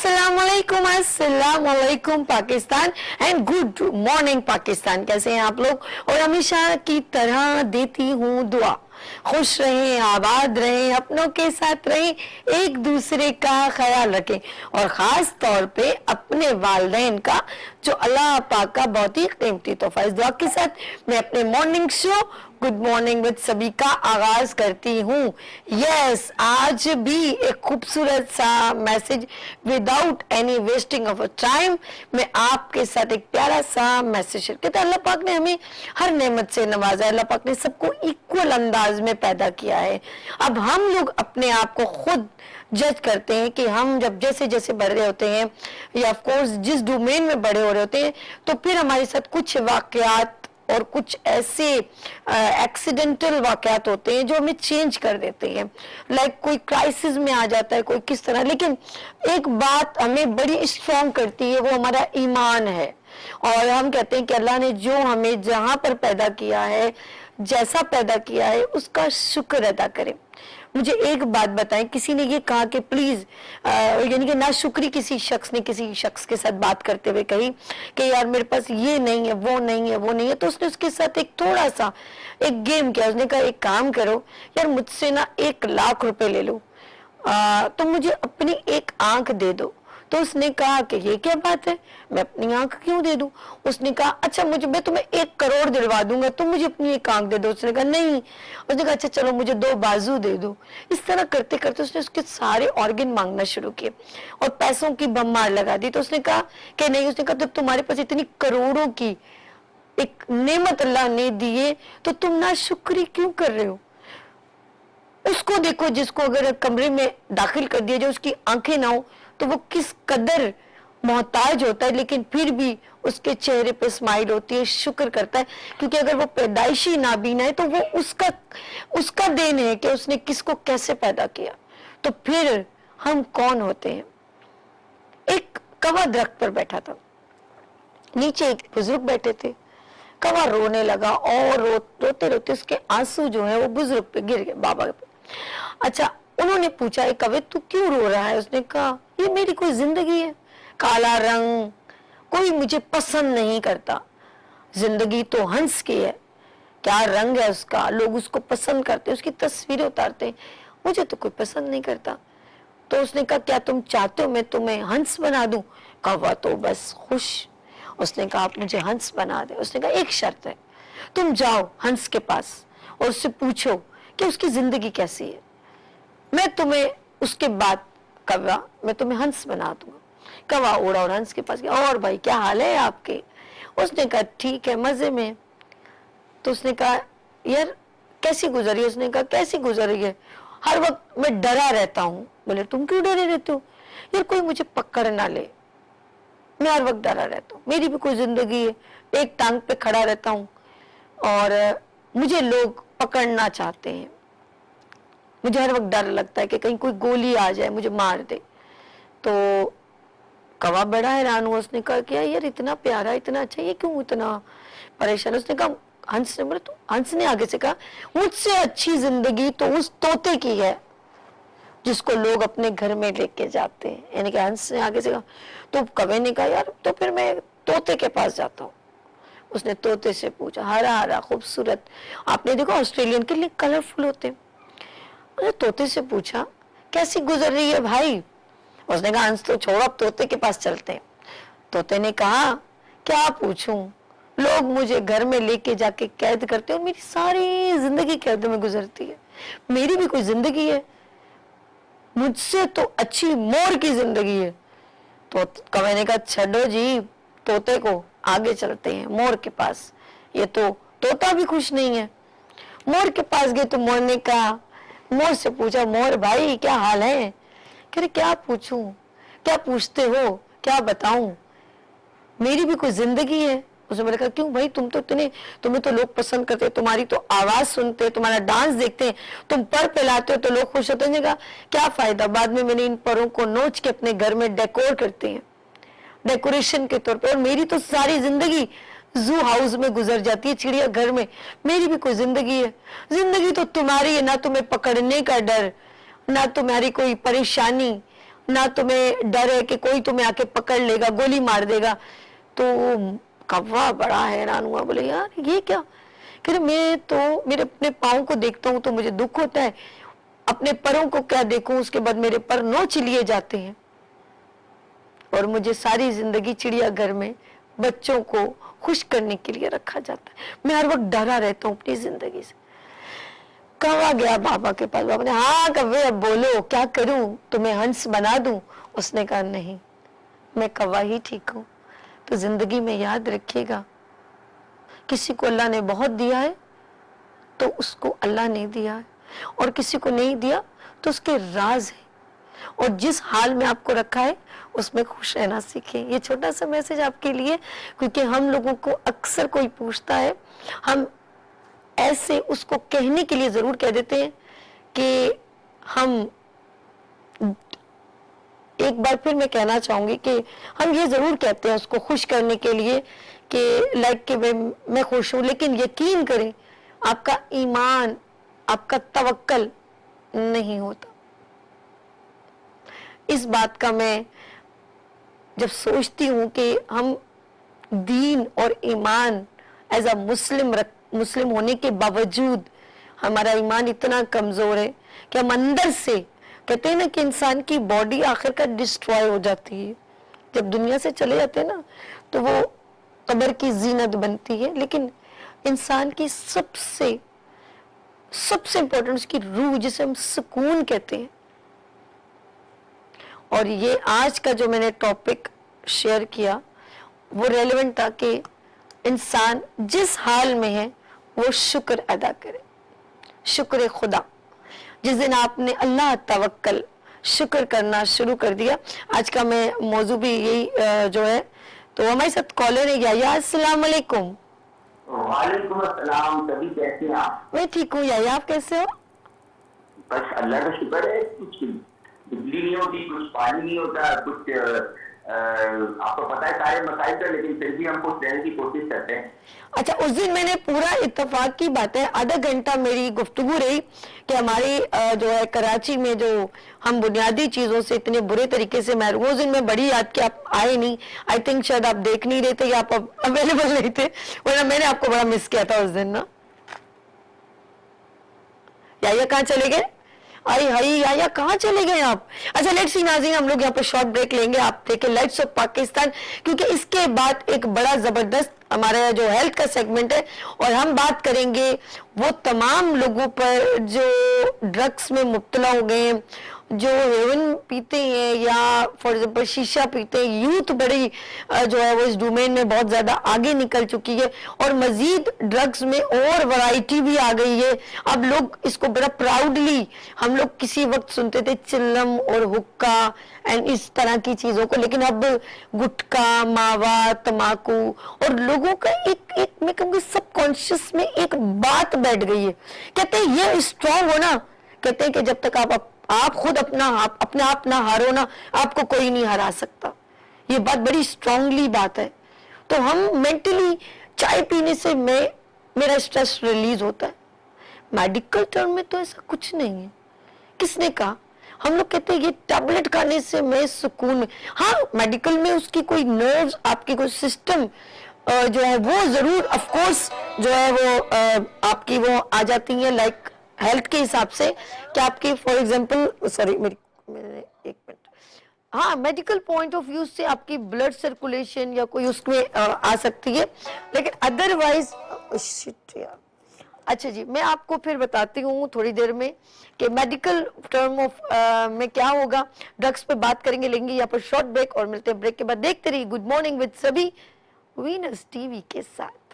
अस्सलाम वालेकुम Pakistan and good morning Pakistan. कैसे हैं आप लोग? और हमेशा की तरह देती हूँ दुआ, खुश रहें, आबाद रहें, अपनों के साथ रहें, एक दूसरे का ख्याल रखें और खास तौर पे अपने वालिदैन का जो अल्लाह पाक का बहुत ही कीमती तोहफा। इस दुआ के साथ मैं अपने morning show good morning with सभी का आगाज करती हूँ। यस, आज भी एक खूबसूरत सा message without any wasting of time मैं आपके साथ एक प्यारा सा मैसेज शेयर करता। अल्लाह पाक ने हमें हर नेमत से नवाजा, अल्लाह पाक ने सबको इक्वल अंदाज में पैदा किया है। अब हम लोग अपने आप को खुद जज करते हैं कि हम जब जैसे जैसे बढ़ रहे होते हैं या ऑफ कोर्स जिस डोमेन में बड़े हो रहे होते हैं तो फिर हमारे साथ कुछ वाकयात और कुछ ऐसे एक्सीडेंटल वाकयात होते हैं जो हमें चेंज कर देते हैं। लाइक कोई क्राइसिस में आ जाता है, कोई किस तरह, लेकिन एक बात हमें बड़ी स्ट्रॉन्ग करती है, वो हमारा ईमान है। और हम कहते हैं कि अल्लाह ने जो हमें जहां पर पैदा किया है, जैसा पैदा किया है, उसका शुक्र अदा करें। मुझे एक बात बताएं, किसी ने ये कहा कि प्लीज यानी कि नाशुक्री किसी शख्स ने किसी शख्स के साथ बात करते हुए कही कि यार मेरे पास ये नहीं है, वो नहीं है, वो नहीं है, तो उसने उसके साथ एक थोड़ा सा एक गेम किया। उसने कहा एक काम करो यार, मुझसे ना 1 लाख रुपए ले लो, तो मुझे अपनी एक आंख दे दो। तो उसने कहा कि ये क्या बात है, मैं अपनी आंख क्यों दे दूं? उसने कहा अच्छा मुझे, मैं तुम्हें 1 करोड़ दिलवा दूंगा, तुम मुझे अपनी एक आंख दे दो। उसने कहा नहीं। उसने कहा अच्छा चलो मुझे 2 बाजू दे दो। इस तरह करते करते उसने उसके सारे ऑर्गन मांगना शुरू किए और पैसों की बम्बार लगा दी। तो उसने कहा कि नहीं, उसने कहा जब तुम्हारे पास इतनी करोड़ों की एक नेमत अल्लाह ने दी है तो तुम ना शुक्री क्यों कर रहे हो? उसको देखो जिसको अगर कमरे में दाखिल कर दिया जाए, उसकी आंखें ना हो तो वो किस कदर मोहताज होता है, लेकिन फिर भी उसके चेहरे पे स्माइल होती है, शुक्र करता है। क्योंकि अगर वो पैदाइशी नाबीना है तो वो उसका देन है कि उसने किसको कैसे पैदा किया। तो फिर हम कौन होते हैं? एक कौवा दरख्त पर बैठा था, नीचे एक बुजुर्ग बैठे थे। कौवा रोने लगा और रोते रोते उसके आंसू जो है वो बुजुर्ग पे गिर गए, बाबा पे। अच्छा, उन्होंने पूछा कौवे तू क्यों रो रहा है? उसने कहा ये मेरी कोई जिंदगी है, काला रंग कोई मुझे पसंद नहीं करता, जिंदगी तो हंस की है, क्या रंग है उसका, लोग उसको पसंद करते, उसकी तस्वीरें उतारते, मुझे तो कोई पसंद नहीं करता। तो उसने कहा क्या तुम चाहते हो मैं तुम्हें हंस बना दूं? कौवा तो बस खुश। उसने कहा आप मुझे हंस बना दे। उसने कहा एक शर्त है, तुम जाओ हंस के पास और उससे पूछो कि उसकी जिंदगी कैसी है, मैं तुम्हें उसके बाद कौवा मैं तुम्हें हंस बना दूंगा। कौवा उड़ा और हंस के पास गया, और भाई क्या हाल है आपके? उसने कहा ठीक है, मजे में। तो उसने कहा यार कैसी गुजरी? उसने कहा कैसी गुजर रही है, हर वक्त मैं डरा रहता हूँ। बोले तुम क्यों डरे रहते हो? यार कोई मुझे पकड़ ना ले, मैं हर वक्त डरा रहता हूँ, मेरी भी कोई जिंदगी है, एक टांग पे खड़ा रहता हूँ और मुझे लोग पकड़ना चाहते हैं, मुझे हर वक्त डर लगता है कि कहीं कोई गोली आ जाए मुझे मार दे। तो कौवा बड़ा हैरान हुआ। उसने कहा क्या यार इतना प्यारा, इतना अच्छा, ये क्यों इतना परेशान? उसने कहा हंस ने, बोले तो हंस ने आगे से कहा मुझसे अच्छी जिंदगी तो उस तोते की है जिसको लोग अपने घर में लेके जाते हैं। यानी कि हंस ने आगे से कहा। तो कौवे ने कहा यार तो फिर मैं तोते के पास जाता हूँ। उसने तोते से पूछा, हरा हरा खूबसूरत, आपने देखो ऑस्ट्रेलियन के लिए कलरफुल होते हैं। उसने तोते से पूछा कैसी गुजर रही है भाई? उसने कहा हंस तो छोड़ो, अब तोते के पास चलते हैं। तोते ने कहा क्या पूछूं, लोग मुझे घर में लेके जाके कैद करते हैं और मेरी सारी जिंदगी कैद में गुजरती है, मेरी भी कोई जिंदगी है, मुझसे तो अच्छी मोर की जिंदगी है। तो कौवे ने कहा छोड़ो जी तोते को, आगे चलते हैं मोर के पास, ये तो तोता भी खुश नहीं है। मोर के पास गए तो मोर ने कहा, मोर से पूछा मोर भाई क्या हाल है? कह रहे क्या पूछूं, क्या पूछते हो, क्या बताऊं, मेरी भी कोई जिंदगी है। उसने बोला कहा क्यों भाई, तुम तो तुम्हें तो लोग पसंद करते, तुम्हारी तो आवाज सुनते, तुम्हारा डांस देखते हैं, तुम पर फैलाते हो तो लोग खुश होते हैं। क्या फायदा, बाद में मैंने इन परों को नोच के अपने घर में डेकोर करते हैं, डेकोरेशन के तौर पर, और मेरी तो सारी जिंदगी जू हाउस में गुजर जाती है, चिड़िया घर में, मेरी भी कोई जिंदगी है। जिंदगी तो तुम्हारी है, ना तुम्हें पकड़ने का डर, ना तुम्हारी कोई परेशानी, ना तुम्हें डर है कि कोई तुम्हें आके पकड़ लेगा, गोली मार देगा। तो कौवा बड़ा हैरान हुआ, बोले यार ये क्या? कह रहे मैं तो मेरे अपने पाँव को देखता हूँ तो मुझे दुख होता है, अपने परों को क्या देखूं, उसके बाद मेरे पर नोच लिए जाते हैं और मुझे सारी जिंदगी चिड़ियाघर में बच्चों को खुश करने के लिए रखा जाता है। मैं हर वक्त डरा रहता हूँ अपनी जिंदगी से। कौवा गया बाबा के पास, बाबा ने हाँ कौवे अब बोलो क्या करूं, तुम्हें हंस बना दूं? उसने कहा नहीं, मैं कौवा ही ठीक हूं। तो जिंदगी में याद रखिएगा, किसी को अल्लाह ने बहुत दिया है तो उसको अल्लाह ने दिया है, और किसी को नहीं दिया तो उसके राज है, और जिस हाल में आपको रखा है उसमें खुश रहना सीखें। ये छोटा सा मैसेज आपके लिए, क्योंकि हम लोगों को अक्सर कोई पूछता है, हम ऐसे उसको कहने के लिए जरूर कह देते हैं कि हम, एक बार फिर मैं कहना चाहूंगी कि हम ये जरूर कहते हैं उसको खुश करने के लिए कि लाइक कि मैं खुश हूं, लेकिन यकीन करें आपका ईमान, आपका तवक्कल नहीं होता। इस बात का मैं जब सोचती हूं कि हम दीन और ईमान एज अ मुस्लिम होने के बावजूद हमारा ईमान इतना कमजोर है कि हम अंदर से, कहते हैं ना कि इंसान की बॉडी आखिरकार डिस्ट्रॉय हो जाती है, जब दुनिया से चले जाते हैं ना तो वो कब्र की जीनत बनती है, लेकिन इंसान की सबसे इंपॉर्टेंट उसकी रूह, जिसे हम सुकून कहते हैं। और ये आज का जो मैंने टॉपिक शेयर किया वो रेलेवेंट था कि इंसान जिस हाल में है वो शुक्र अदा करे, शुक्र खुदा। जिस दिन आपने अल्लाह तवक्कल शुक्र करना शुरू कर दिया, आज का मैं मौजू भी यही जो है। तो हमारे साथ कॉलर है याया। अस्सलाम वालेकुम। वालेकुम अस्सलाम। सभी कैसे हैं आप? मैं ठीक हूँ याया, आप कैसे हो? बस अल्लाह का शुक्र है। कुछ बिजली नहीं होती, कुछ पानी नहीं होता, कुछ आपको पता है सारे मसाइल का, लेकिन फिर भी हम कुछ रहने की कोशिश करते हैं। अच्छा, उस दिन मैंने पूरा इत्तेफाक की बात है, आधा घंटा मेरी गुफ्तगू रही कि हमारी जो है कराची में जो हम बुनियादी चीजों से इतने बुरे तरीके से महरूम। उस दिन मैं बड़ी याद कि आप आए नहीं, आई थिंक शायद आप देख नहीं रहे थे या आप अवेलेबल नहीं थे, वरना मैंने आपको बड़ा मिस किया था उस दिन ना। या कहाँ चले गए? आई हाई या कहाँ चले गए आप? अच्छा लेट्स सी नाज़रीन, हम लोग यहाँ पर शॉर्ट ब्रेक लेंगे, आप देखें लाइट्स ऑफ पाकिस्तान, क्योंकि इसके बाद एक बड़ा जबरदस्त हमारा जो हेल्थ का सेगमेंट है, और हम बात करेंगे वो तमाम लोगों पर जो ड्रग्स में मुब्तला हो गए हैं, जो हेरोइन पीते हैं या फॉर एग्जाम्पल शीशा पीते हैं। यूथ बड़ी जो है वो इस डोमेन में बहुत ज्यादा आगे निकल चुकी है, और मजीद ड्रग्स में और वैरायटी भी आ गई है। अब लोग इसको बड़ा प्राउडली, हम लोग किसी वक्त सुनते थे चिल्लम और हुक्का एंड इस तरह की चीजों को, लेकिन अब गुटखा, मावा, तम्बाकू, और लोगों का एक मैं कहूँगी सबकॉन्शियस में एक बात बैठ गई है। कहते हैं ये स्ट्रॉन्ग हो ना, कहते हैं कि जब तक आप खुद अपने आप ना हारो ना, आपको कोई नहीं हरा सकता। ये बात बड़ी स्ट्रांगली बात है। तो हम मेंटली चाय पीने से मेरा स्ट्रेस रिलीज होता है। मेडिकल टर्म में तो ऐसा कुछ नहीं है। किसने कहा? हम लोग कहते हैं ये टैबलेट खाने से मैं सुकून में। हाँ, मेडिकल में उसकी कोई नर्व्स, आपकी कोई सिस्टम जो है वो जरूर ऑफ कोर्स जो है वो आपकी वो आ जाती है, लाइक हेल्थ के हिसाब से कि आपकी फॉर एग्जांपल सॉरी मेरे एक मिनट, हाँ मेडिकल पॉइंट ऑफ व्यू से आपकी ब्लड सर्कुलेशन या कोई उसमें आ सकती है, लेकिन अदरवाइज शिट यार। अच्छा जी, मैं आपको फिर बताती हूँ थोड़ी देर में कि मेडिकल टर्म ऑफ में क्या होगा। ड्रग्स पे बात करेंगे, लेंगे यहाँ पर शॉर्ट ब्रेक, और मिलते हैं ब्रेक के बाद। देखते रहिए गुड मॉर्निंग विद सभी वीनस टीवी के साथ।